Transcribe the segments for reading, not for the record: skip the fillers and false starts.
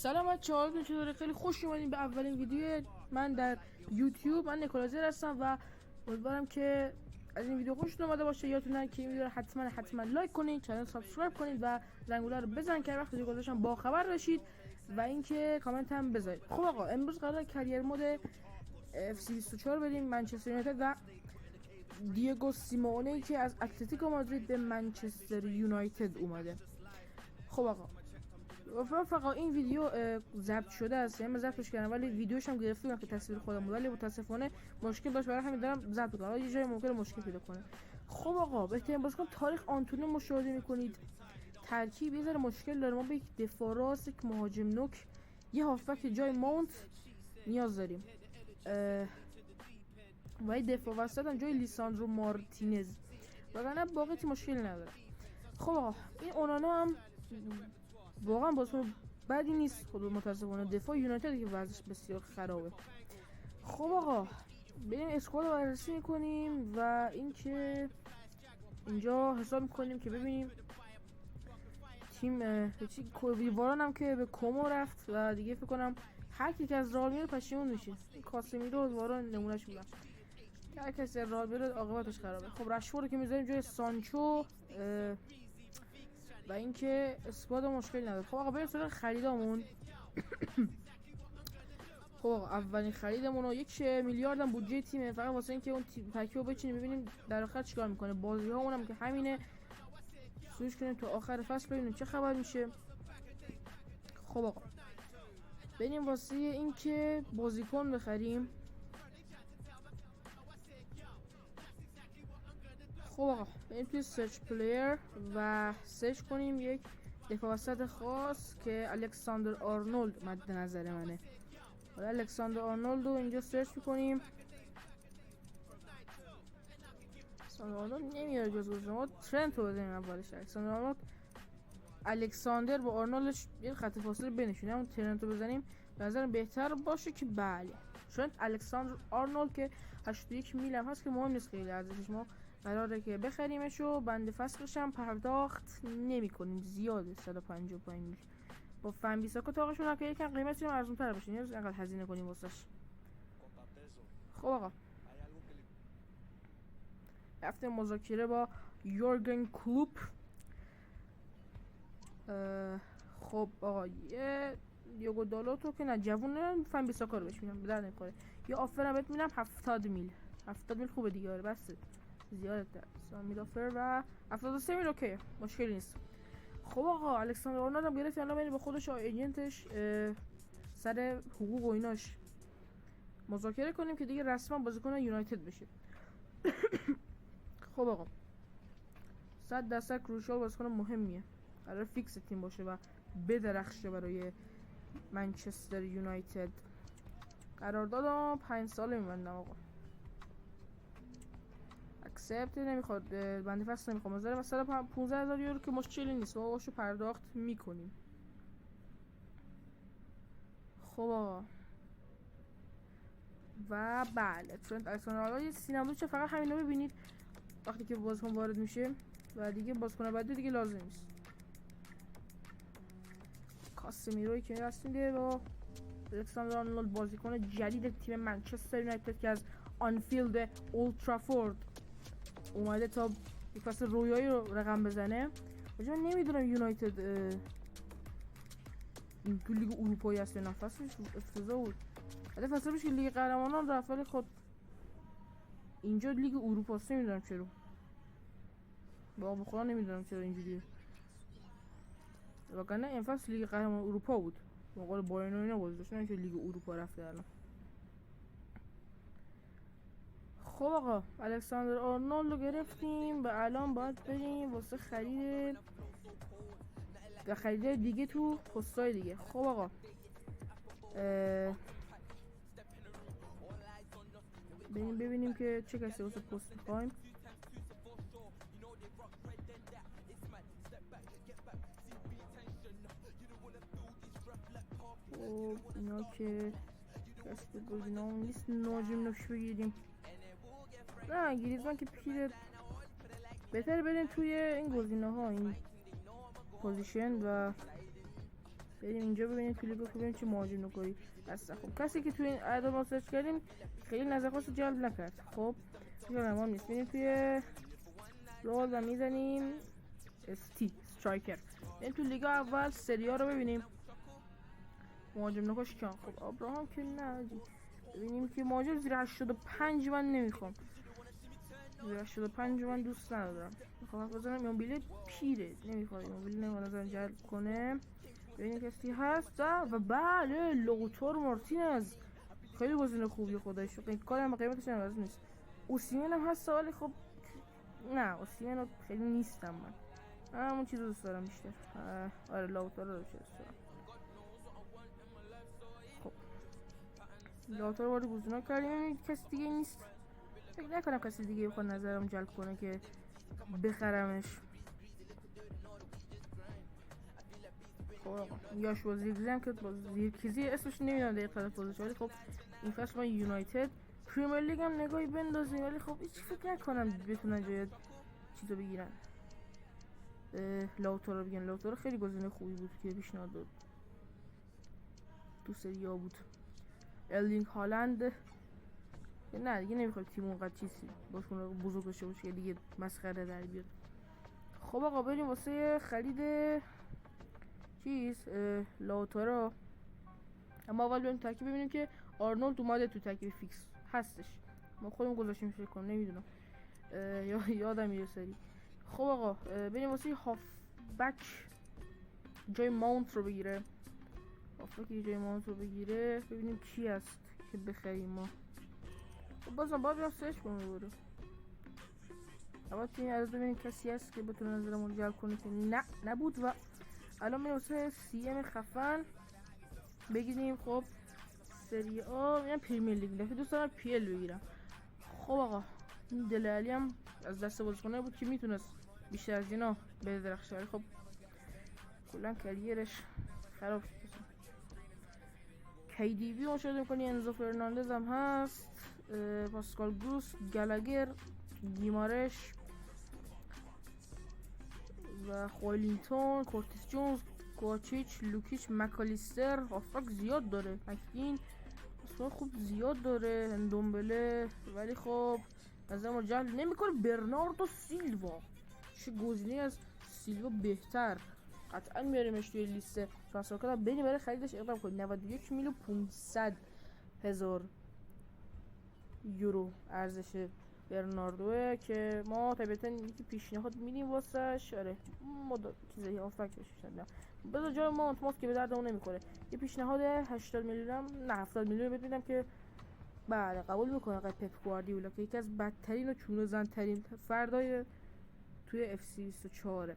سلام بچه ها، چطوره؟ خیلی خوش اومدین به اولین ویدیو من در یوتیوب. من نیکولازر هستم و امیدوارم که از این ویدیو خوشتون اومده باشه. یادتون نره که این ویدیو رو حتما لایک کنید، کانال سابسکرایب کنید و زنگوله رو بزنید که وقتی ویدیو گذاشتم با خبر بشید و اینکه کامنت هم بذارید. خب آقا، امروز قراره کریر مود FC24 بریم منچستر یونایتد و دیگو سیمونه که از اتلتیکو مادرید به منچستر یونایتد اومده. خب آقا، فقط این ویدیو ضبط شده است، یعنی من ضبطش کردم ولی ویدیوش هم گرفتم که تصویر خودم بود، ولی متاسفانه مشکل داشت، برای همین دارم ضبط می‌کنم. یه جای ممکنه مشکل پیدا کنه. خب آقا، بهترین بازیکن تاریخ آنتونیو مشاهده می‌کنید. ترکیب یه ذره مشکل داره. ما به یک دفاع راست، یک مهاجم نوک، یه هافبک جای ماونت نیاز داریم و یه دفاع وسط هم جای لیساندرو مارتینز، وگرنه باقی تیم مشکل نداره. خب آقا، این اونانا هم واقعا بازیکن بدی نیست. خود متاسفانه دفاع یونایتد که وضعش بسیار خرابه. خب آقا، بریم اسکواد رو بررسی میکنیم و اینکه اینجا حساب میکنیم که ببینیم تیم واران هم که به کومو رفت و دیگه فکر کنم هر کی از رئال میره پشیمون میشه. کاسمیرو و واران نمونهش بودن. هر کسی از رئال بره عاقبتش خرابه. خب رشفورد که میذاریم جای سانچو و اینکه اسکواد مشکلی نداره. خب آقا، بریم سراغ خریدامون. خب آقا، اولین خریدمون رو 1 میلیارد هم بودجه تیمه، فقط واسه اینکه اون ترکیبو بچینیم ببینیم در آخر چیکار میکنه. بازی‌هامون هم که همینه، سویش کنیم تا آخر فصل ببینیم چه خبر میشه. خب آقا، بریم واسه اینکه بازیکن بخریم. خب آقا، بریم توی سرچ پلیر و سرچ کنیم یک دفاع وسط خاص که الکساندر آرنولد مد نظر منه. حالا الکساندر آرنولد رو اینجا سرچ میکنیم. الکساندر آرنولد نمیاره جز ما ترنت رو بزنیم اولش. الکساندر با آرنولدش یه خط فاصله بینشونه، اون ترنت رو بزنیم به نظرم بهتر باشه که بله. چون الکساندر آرنولد که 81 میل هم هست که مهم نیست خیلی ارزشش، ما قراره که بخریمش و بند فسخش هم پرداخت نمی کنیم، زیاده 155 میل. با فن بیساکو تاقشون هم که یکم قیمتش هم ارزون تر بشه، نیاز انقدر هزینه کنیم واسش. خب آقا، رفتیم مذاکره با یورگن کلوپ. خب آقا، یه دیگو دالوتو که نه جوونه، فن بیساکو رو بهش میدم، به در نمیخوره. یه آفر هم بهت میدم 70 میل. 70 میل خوبه دیگه، آره بس زیاده تر. 100 میل آفر و 73 میل اوکی، مشکلی نیست. خب آقا، الکساندر آرنولد هم گرفت، الان با خودش و ایجنتش سر حقوق و ایناش مذاکره کنیم که دیگه رسما بازیکن یونایتد بشه. خب آقا، 100% کروشال بازیکن مهمیه، قرار فیکس تیم باشه و بدرخشه برای منچستر یونایتد. قراردادم 5 ساله میبندم آقا. اکسپت نمیخواد، بنده فصل نمیخواد. مثلا 115,000 یورو که مشکلی نیست، ما باشو پرداخت میکنیم. خب آقا، و بله ترنت الکساندر سینما چه فقط همین رو ببینید وقتی که بازیکن وارد میشه و دیگه بازیکن بعدی دیگه لازم نیست. کاسمیروی که هستیم با الکساندر آرنولد، بازیکن جدید تیم منچستر یونایتد که از آنفیلد اولد ترافورد اومده تا یک فصل رویایی رو رقم بزنه. من نمیدونم یونایتد این تو لیگ اروپایی هست یا نه، فصلش افتضاح بود. حتی فصل پیش لیگ قهرمانان رفت، ولی خود اینجا لیگ اروپا است، نمیدونم چرا. واقعا خدا نمیدونم چرا اینجوریه. وگرنه این فصل لیگ قهرمان اروپا بود، مقابل بایرن و اینا بازی داشت، نه که لیگ اروپا رفته الان. خب آقا، الکساندر آرنولد رو گرفتیم و الان باید بریم واسه خرید و خرید دیگه تو پستای دیگه. خب آقا، بریم ببینیم که چه کسی واسه پست میخوایم. خب اینا که کسی گزینه هم نیست، ناجم نفش بگیریم. نه گریزمان که پیره، بهتر بریم توی این گزینه ها، این پوزیشن و بریم اینجا ببینیم کلیپ ببینیم چه مهاجم نکویی هست. خب کسی که توی این اعداد ما سرچ کردیم خیلی نظر خاص جلب نکرد. خب نمام نیست. بریم توی رول و میزنیم استی استرایکر. بریم تو لیگ اول سری آ رو ببینیم مهاجم نکوش کیان. خب ابراهام که نه. ببینیم که مهاجم زیر 85 من نمیخوام، زیر 85 من دوست ندارم. میخوام بزنم ایموبیله پیره، نمیخواد ایموبیله نظر جلب کنه. ببینیم کسی هست و بله لوتارو مارتینز خیلی گزینه خوبی خودش. کارم قیمتش هم از نیست. اوسیمن هم هست ولی خب نه اوسیمن خیلی نیستم من همون چیزو دوست دارم بیشتر. آره لوتارو رو دوست دارم. خب لوتارو وارد گزینه کردیم. کسی دیگه نیست. فکر نکنم کسی دیگه بخواد نظرم جلب کنه که بخرمش. خب یاشوا زیرکزی هم که با زیرکزی اسمش نمیدونم دقیق تلفظش، ولی خب این فصل ما یونایتد پریمیر لیگ هم نگاهی بندازیم، ولی خب هیچ فکر نکنم بتونن جای چیزو بگیرن. لوتارو بگن. لوتارو خیلی گزینه خوبی بود که پیشنهاد داد تو سری آ بود. ارلینگ هالند نه دیگه نمیخواد تیم اونقدر چیزی باشون بزرگ داشته باشه دیگه مسخره در بیاد. خب آقا بریم واسه خرید چیز لوتارو. اما اول بریم ترکیب ببینیم که آرنولد اومده تو ترکیب فیکس هستش. ما خودمون گذاشتیم فکر کنم نمیدونم یادم میره سری. خب آقا بریم واسه هاف بک جای ماونت رو بگیره. هاف بک جای ماونت رو بگیره. ببینیم کی هست که بخریم ما. خب بازم باید برم سرچ کنم دوباره. اول تیم از ببینیم کسی هست که بتونه نظرمون جلب کنه که نه نبود. و الان میرم واسه سی ام خفن بگیریم. خب سری آ میرم پریمیر لیگ. دفعه دوست دارم پی ال بگیرم. خب آقا این دل علی هم از دست بازیکنه بود که میتونست بیشتر از اینا بدرخشه، ولی خب کلا کریرش خراب شد. کی دی بی مشاهده میکنی. انزو فرناندز هم هست، پاسکال گروس، گالاگر، گیمارش و خویلینگتون، کورتیس جونز، کوچیچ، لوکیچ، مکالیستر. هافبک زیاد داره. مکین اسمای خوب زیاد داره. اندومبله ولی خب از ما جلب نمیکنه. برناردو سیلوا چه گزینه از سیلوا بهتر. قطعا میاریمش توی لیست ترانسفر کنم. بریم برای خریدش اقدام کنیم. 91 میلیون 500 هزار یورو ارزش برناردوه که ما طبیعتا یکی پیشنهاد میدیم واسش. آره چیزی هافبک بشه. بذار جای ماست که به دردمون نمیخوره. یه پیشنهاد 80 میلیون نه 70 میلیون بهت میدم که بله قبول میکنه. آقای پپ گواردیولا که یکی از بدترین و چونه زن ترین فردای توی اف سی 24.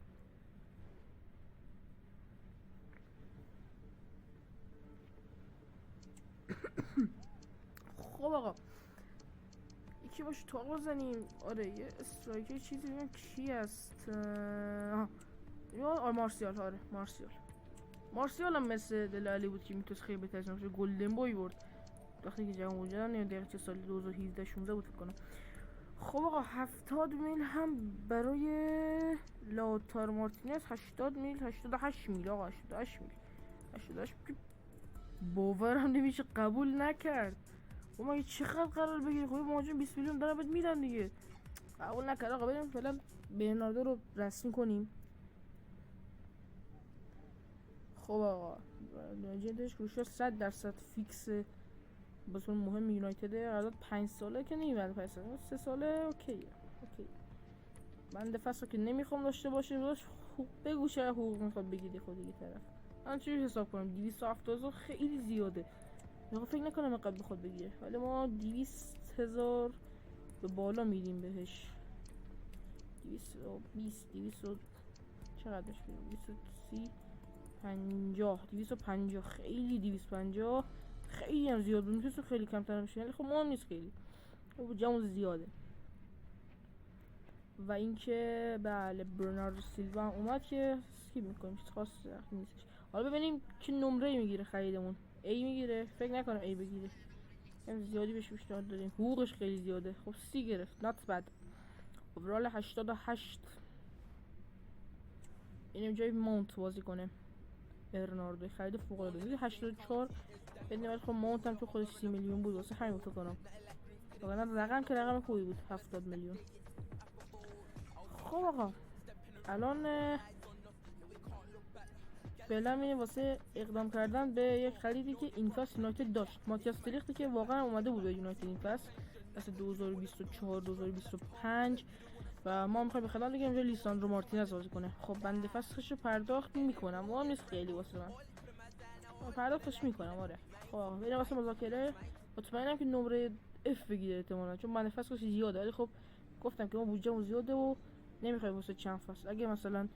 خب آقا یکی باشه تو بزنیم. آره یه استرایکر چیزی ببینم کی هست. مارسیال. آره مارسیال هم مثل دل علی بود که میتونست خیلی بهتر از نمیشه. گلدن بوی برد وقتی که جوان بود. نمیدونم دقیقا چه سالی 2017 16 بود فکر کنم. خب آقا 70 میل هم برای لوتارو مارتینز. 80 میل 88 میل آقا 88 که باورم نمیشه قبول نکرد. و ما چقدر قرار بگیری؟ خب مهاجم 20 میلیون دارن بهت میدن دیگه. قبول نکرد. آقا بریم فعلا برناردو رو رسمی کنیم. خب آقا لژندش کروشا 100% فیکس بازیکن مهم یونایتد. قرارداد 5 ساله که نمیاد. 5 ساله 3 ساله اوکی. من فصل که نمیخوام داشته باشه. داش بگو چرا حقوق میخواد بگیری خود دیگه طرف. من چجوری حساب کنم؟ 270,000 خیلی زیاده. آقا فکر نکنم اینقدر بخواد بگیره، ولی ما 200,000 به بالا میدیم بهش. 220 چقدرش میدیم؟ 230 250 خیلی 250 خیلی هم زیاد بود. میتونست خیلی کمتر بشه ولی خب مهم نیست خیلی. جمع زیاده. و اینکه بله برناردو سیلوا هم اومد که اسکیپ میکنیم. چیز خاصی نیستش. حالا ببینیم چه نمره میگیره خریدمون. A میگیره. فکر نکنم A بگیره. زیادی بهش پیشنهاد دادیم. حقوقش خیلی زیاده. خب 30 گرفت. not bad. اوورال 88. اینم جای ماونت بازی کنه. برناردو خرید فوق العاده 84 بدون. ولی خب ماونت هم تو خودش 30 میلیون بود واسه همین فکر کنم. واقعا رقم که رقم خوبی بود 70 میلیون. خب آقا الان فعلا واسه اقدام کردن به یک خریدی که این فصل یونایتد داشت، ماتیاس دلیختی که واقعا اومده بود به یونایتد این فصل 2024 2025 و ما میخوایم بخدم دیگه اینجا لیساندرو مارتینز بازی کنه. خب بنده فسخش رو پرداخت میکنم، مهم نیست خیلی واسه من پرداختش میکنم. آره خب بریم واسه مذاکره. مطمئنم که نمره اف بگیره احتمالاً چون بنده فسخش زیاده، ولی خب گفتم که ما بودجه‌مون زیاده و نمیخوایم واسه چند فصل، اگه مثلا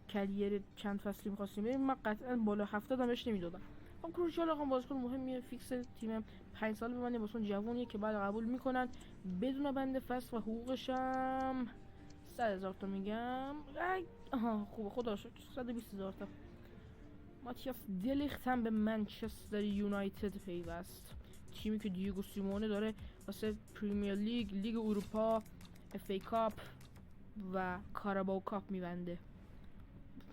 کریر چند فصلی می‌خواستیم بریم من قطعاً بالا 70 هم بهش نمیدادم. خب کروشال آقا بازیکن مهمیه، فیکس تیم 5 سال بمونه، واسه جوونیه که بعد قبول میکنن بدون بنده فصل و حقوقش هم 100,000 تا میگم. خوبه خدا شکر 120,000 تا. ماتیاس دلیخت هم به منچستر یونایتد پیوست، تیمی که دیگو سیمونه داره واسه پریمیر لیگ، لیگ اروپا، اف ای کاپ و کاراباو کاپ میبنده.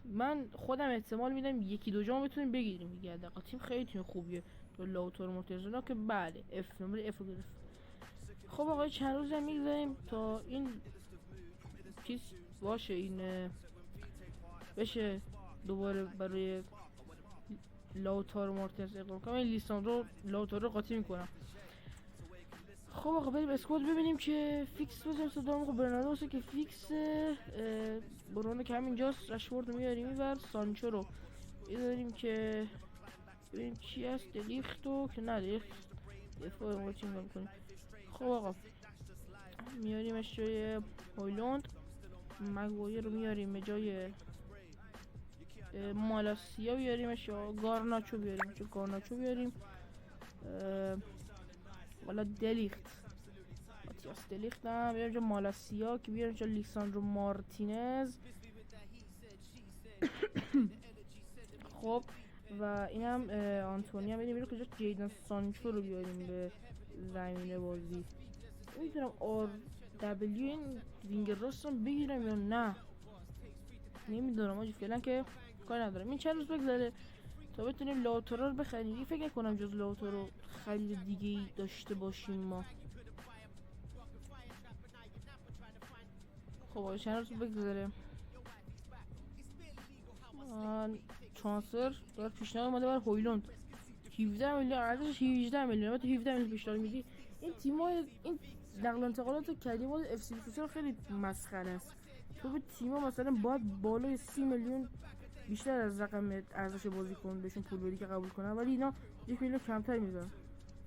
من خودم احتمال میدم یکی دو جام بتونیم بگیریم دیگه، حداقل تیم خیلی تیم خوبیه. تو لاوتارو مارتینز که بله اف نمره اف گرفت. خب آقا چند روز هم میگذاریم تا این چیز باشه، این بشه دوباره برای لاوتارو مارتینز اقدام کنم. این لیساندرو لاوتارو قاطی میکنم. خب آقا بریم اسکواد ببینیم که فیکس بزنیم. صدام خب برناردو واسه که فیکس برونو که همینجاست. رشفورد رو میاریم اینور، سانچو رو میذاریم که ببینیم چی هست. دلیختو که نه دلیخت دفاع ما چی میکنیم. خب آقا میاریمش جای هویلوند. مگوایر رو میاریم به جای مالاسیا بیاریمش یا گارناچو بیاریم. چون گارناچو بیاریم والا دلیخت ماتیاس دلیخت هم بیاریم جا مالاسیا که بیاریم جا لیساندرو مارتینز. خب و این هم آنتونی هم بیاریم که جا جیدن سانچو رو بیاریم به زمین بازی. نمیتونم آر دبلیو این وینگر راست هم بگیرم یا نه نمیدونم آجی، فعلا که کار ندارم. این چند روز بگذاره تا بتونیم لاوتارو رو بخریم. فکر نکنم جز لاوتارو خرید دیگه ای داشته باشیم ما. خب چند روز بگذاره. ترانسفر دار پیشنهاد اومده برای هویلوند 17 میلیون، ارزشش 18 میلیون. البته 17 میلیون پیشنهاد میدی. این تیم‌های این نقل و انتقالات کریمات اف سی فوتسال خیلی مسخره است. تو به تیم‌ها مثلا باید بالای 30 میلیون بیشتر از رقم ارزش بازیکن بهشون پول بدی که قبول کنن، ولی اینا 1 میلیون کمتر میذارن.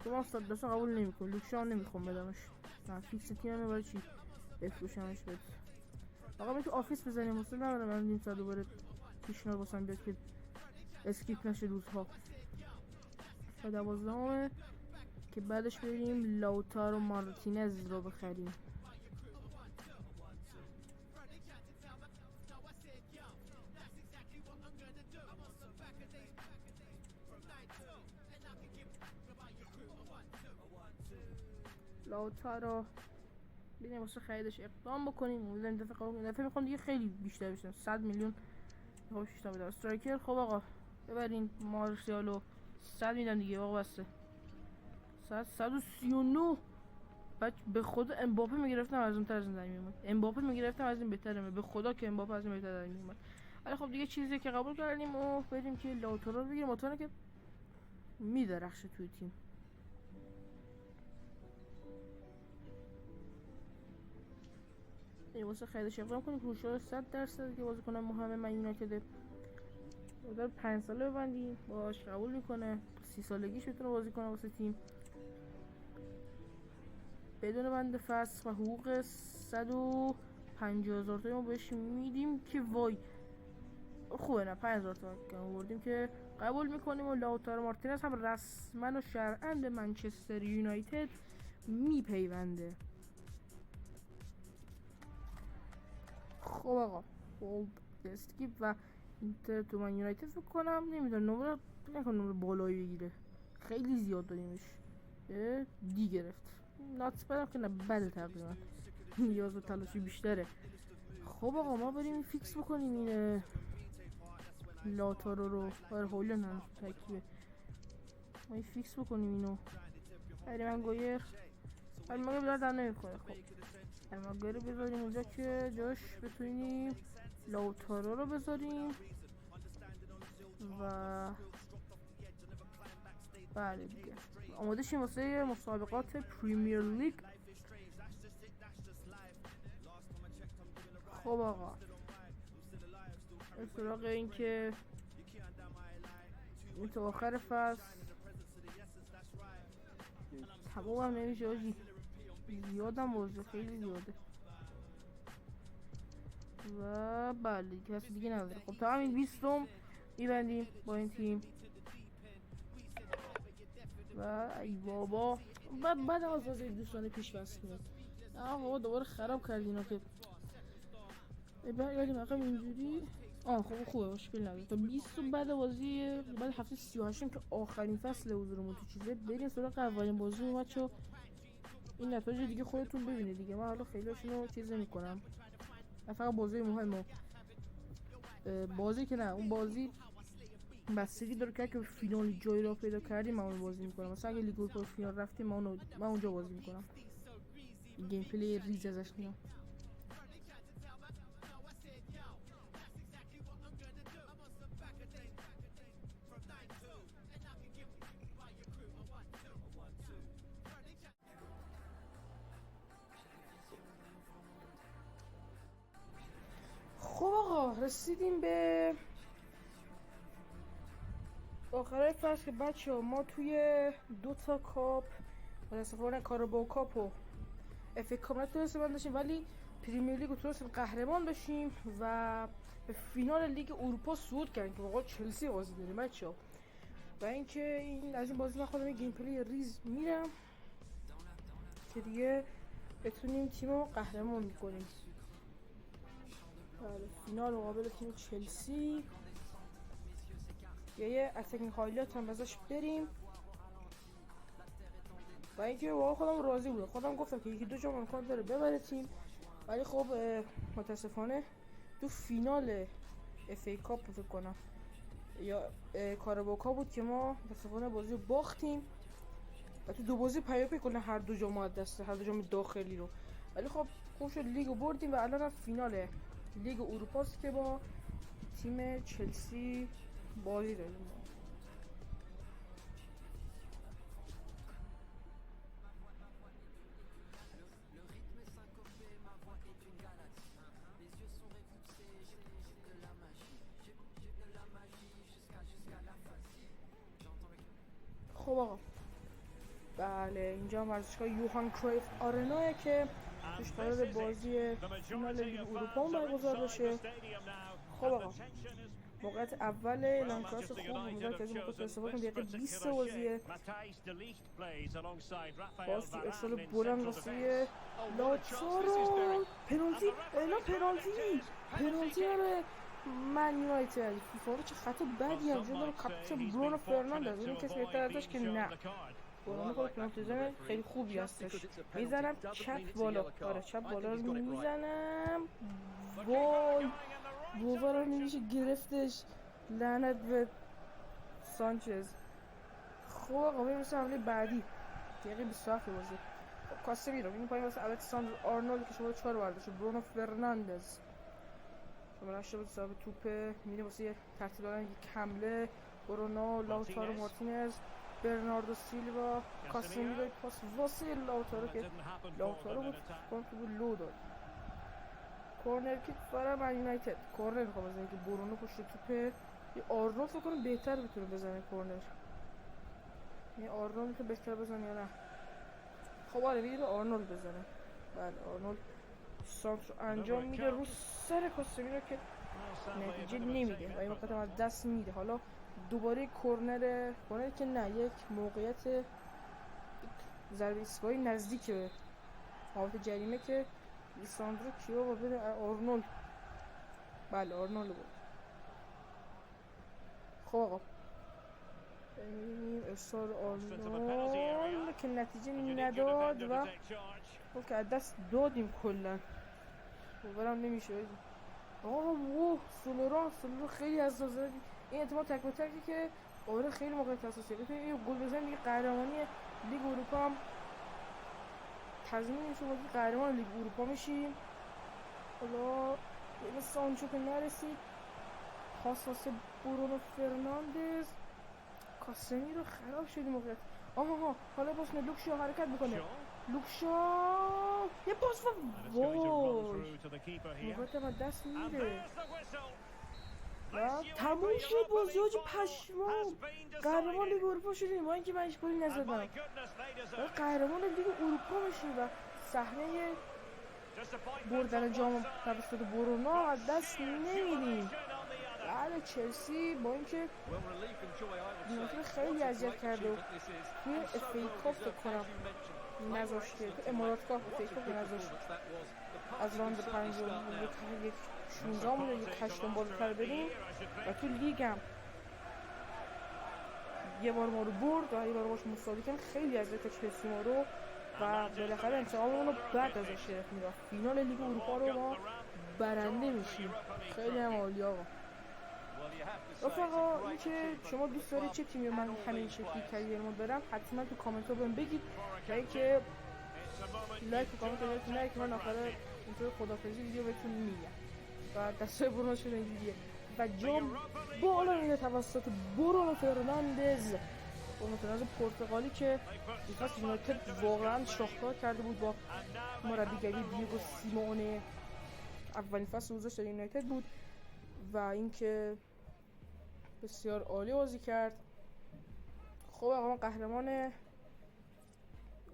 تو ما 100% قبول نمی‌کنم. لوکشان نمیخوام بدمش. نه فیکس تیمه برای چی بفروشمش بده. آقا من تو آفیس بزنیم مثلا ندارم من نیم ساعت دوباره پیشنهاد واسم بیاد که اسکیپ نشه روزها. تا 12 که بعدش بریم لاوتارو مارتینز رو بخریم. لاوتارو ببینیم واسه خریدش اقدام بکنیم. این دفعه میخوام دیگه خیلی بیشتر بشه، 100 میلیون خوش بیشتر بده. استرایکر خب آقا ببرین مارسیالو 100 میدن دیگه آقا بسته. 139 بعد به خدا امباپه میگرفتم از اون تر زندگی میومد. امباپه میگرفتم از این بهتره، به خدا که امباپه از این بهتر زندگی میومد. ولی خب دیگه چیزی که قبول کردیم و بریم که لاوتارو رو بگیریم. مطمئنم که میدرخشه توی تیم. واسه خریدش اقدام کنیم. کروشال 100% که بازیکن مهم من یونایتد داره 5 ساله ببندیم باش قبول میکنه. 30 سالگیش بتونه بازی کنه واسه تیم بدون بند فصل و حقوق 150,000 تا ما بهش میدیم که وای خوبه. نه 5,000 تا کم بردیم که قبول میکنیم و لاوتارو مارتینز هم رسما و شرعاً به منچستر یونایتد میپیونده. خب آقا اسکیپ و اینتر تو من یونایتد فکر کنم نمیدونم نمره نمره بالایی بگیره، خیلی زیاد داریمش. دی گرفت ناتس بدم که نه بده تقریبا نیاز و تلاشی بیشتره. خب آقا ما بریم فیکس بکنیم این لاتارو رو هولن هم ترکیبه. ما این فیکس بکنیم اینو. هری مگایر بیاد در نمیخوره. خب هری مگایر رو بذاریم اونجا که جاش بتونیم لاتارو رو بذاریم و بله دیگه آماده شیم واسه مسابقات پریمیر لیگ. خب آقا سراغ این که این تا آخر فصل تمام هم نمیشه آجی، زیادم بازه، خیلی زیاده و بله کسی دیگه نداره. خب تا همین 20م میبندیم با این تیم و ای بابا بعد از بازی دوستانه پیش بست کنید. بابا دوباره خراب کردین ها که یادیم عقب اینجوری. خب خوبه مشکل نداره. تا 20 بعد بازی بعد هفته 38 که آخرین فصل حضورمون تو چیزه بریم سراغ اولین بازی بچه‌ها. این نتایج دیگه خودتون ببینید دیگه، من حالا خیلی هاشونو چیز نمی‌کنم، فقط بازی مهمه. بازی که نه اون بازی بستگی داره که فینال جایی را پیدا کردیم من اون بازی میکنم. مثلا اگه لیگ اروپا فینال رفتیم من اونجا بازی میکنم، گیم پلی ریز ازش میام. خب آقا رسیدیم به آخرای فصل که بچه ها ما توی 2 تا کاپ متاسفانه کاراباو کاپ و اف ای کاپ نتونستیم بندازیم، ولی پریمیر لیگ رو تونستیم قهرمان بشیم و به فینال لیگ اروپا صعود کردیم که واقعا چلسی بازی داریم بچه ها. و اینکه این از این بازی من خودم گیم پلی ریز میرم که دیگه بتونیم تیم رو قهرمان میکنیم. فینال مقابل تیم چلسی یه اتکینگ هایلایت هم ازش بریم و اینکه واقعا خودم راضی بودم. خودم گفتم که 1-2 جام امکان داره ببره تیم، ولی خب متاسفانه تو فینال اف ای کاپ فکر کنم یا کاراباو کاپ بود که ما متاسفانه بازی رو باختیم و تو 2 بازی پیاپی کلا هر 2 جام از دست، هر 2 جام داخلی رو. ولی خب خوب شد لیگو بردیم و الان هم فینال لیگ اروپا است که با تیم چلسی بازی داریم. خب آقا بله اینجا ورزشگاه یوهان کرویف آرناه که توش قرار بازی فینال لیگ اروپا برگزار بشه. خب آقا موقعیت اول لانکاس خوب بودن که از این موقعیت استفاده کنیم. دقیقه 20 بازیه باز تو ارسال بلند واسه لاتارو پنالتی برای من یونایتد. فیفا رو چه خطا بدی انجام داره. کاپیتان برونو فرناندز اون کسی بهتر ازش که نه برونو خود پنالتی زنه خیلی خوبی هستش. میزنم چپ بالا، چپ بالا رو میزنم. وای بوفا رو نمیشه گرفتش، لعنت به سانچز. خب آقا بریم مثل حمله بعدی دقیقه 27 بازی. کاسمیرو این پایین واسه الکساندر آرنولد که شما 4 برداشت. برونو فرناندز شما 8 بود صاحب توپ میره واسه ترتیب دادن یک حمله. برونو، لاوتارو مارتینز، برناردو سیلوا، کاسمیرو پاس واسه لاوتارو که لاوتارو بود تو لو داد. کورنر کیک برای من یونایتد. کورنر میخوام بزنه که برونو پشت توپه. یه آرنولد فکر کنم بهتر بتونه بزنه کورنر. یه آرنولد که بهتر بزنه یا نه. خب آره میگه آرنولد بزنه. بله آرنولد سانتر انجام میده رو سر کاسمیرو که نتیجه نمیده و این وقت هم از دست میده. حالا دوباره کورنر که نه یک موقعیت ضربه ایستگاهی نزدیک به محوطه جریمه که لیساندرو کیو با بده آرنولد. بله آرنولد بود. خب آقا این ارسال آرنولد که نتیجه نداد و خب که از دست دادیم کلن. برام نمیشه اوه سولوران خیلی حساس. این اعتماد تک به تکی که آره خیلی موقعیت حساسیه. بتونیم یه گل بزنیم دیگه قهرمانی لیگ اروپا هم تضمین میشه. بازی قهرمان لیگ اروپا میشیم. حالا یه سانچو که نرسید، پاس واسه برونو فرناندز، کاسمی رو خراب شدیم موقعیت. آها حالا باز لوکشا حرکت میکنه. لوکشا یه پاس و وای موقعیت ما دست میره و تموم شد بازی. حاجی پشمام، قهرمان لیگ اروپا شدیم با اینکه من هیچ گلی نزدم. قهرمان لیگ اروپا میشیم و صحنه بردن جام توسط برونو از دست نمیدیم. بله چلسی با اینکه یونایتد خیلی اذیت کرده و توی اف ای کاپ فکر کنم نذاشته، تو امارات کاپ اف ای کاپ نذاشت از راند 16 بود یک 8 بالاتر بریم و تو لیگ هم یه بار ما رو برد و یه بار باش مساوی کردیم. خیلی اذیت چلسی ما رو و بالاخره انتقاممون رو بعد ازش گرفتیم و فینال لیگ اروپا رو ما برنده میشیم. خیلی هم عالی آقا. رفقا اینکه شما دوست دارید چه تیمی من همین شکلی کریرمو برم حتما تو کامنت ها بهم بگید و اینکه لایک و کامنت رو یادتون نره که من آخر اینطور خدافظی ویدیو بهتون میگم و دستای برونو شده اینجوریه و جام بالا میره توسط برونو فرناندز پرتغالی که میخواست یونایتد واقعا شاهکار کرده بود با مربیگری دیگو سیمونه. اولین فصل روزش در یونایتد بود و اینکه بسیار عالی بازی کرد. خب آقا ما قهرمان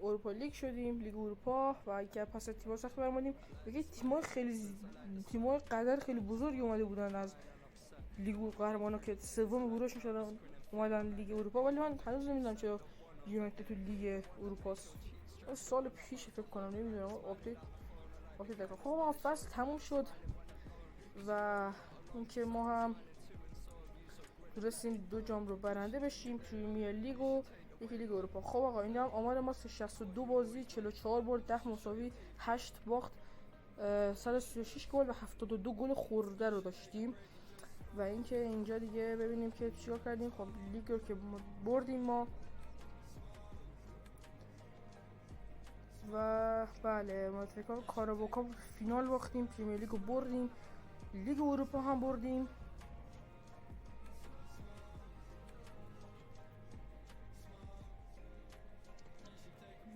اروپا لیگ شدیم، لیگ اروپا، و اینکه پس تیم‌ها سخت برمونیم. دیگه تیم‌های قدر خیلی بزرگی اومده بودن از لیگ قهرمانان که سوم گروهشون شدن اومدن لیگ اروپا، ولی من هنوز نمیدونم چرا یونایتد تو لیگ اروپاست. سال پیش فکر کنم، نمیدونم آپدیت نکردم. خب ما فصل تموم شد و اینکه ما هم تونستیم 2 جام رو برنده بشیم، پریمیر لیگ و یکی لیگ اروپا. خب آقا این هم آمار ما 62 بازی، 44 برد، 10 مساوی، 8 باخت، 136 گل و 72 گل خورده رو داشتیم. و اینکه اینجا دیگه ببینیم که چیکار کردیم. خب لیگ رو که بردیم ما و بله ما فکر کاراباو کاپ فینال باختیم، پریمیر لیگ رو بردیم، لیگ اروپا هم بردیم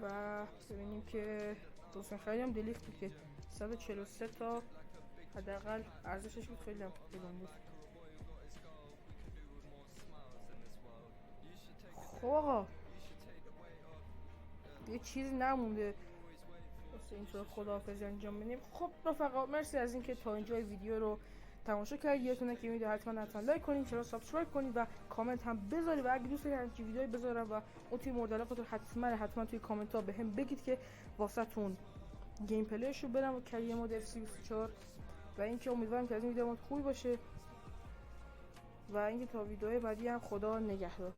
و ببینیم که دوستان خیلی هم دلیخت بود که 143 تا حداقل ارزشش بود، خیلی هم بدون بود. خب آقا یه چیزی نمونده واسه اینطور خداحافظی انجام بدیم. خب رفقا مرسی از اینکه تا اینجای ویدیو رو تماشا کردید. یادتونه که ویدیو حتما لایک کنید، چرا سابسکرایب کنید و کامنت هم بذارید و اگه دوست دارید که ویدیوی بذارم و اون توی مورد علاقتون حتما توی کامنت ها بهم بگید که واسهتون گیم پلیش رو برم و کریه مود اف سی 24 و اینکه امیدوارم که از این ویدیو خوبی باشه و اینکه تا ویدیوهای بعدی هم خدا نگهدار.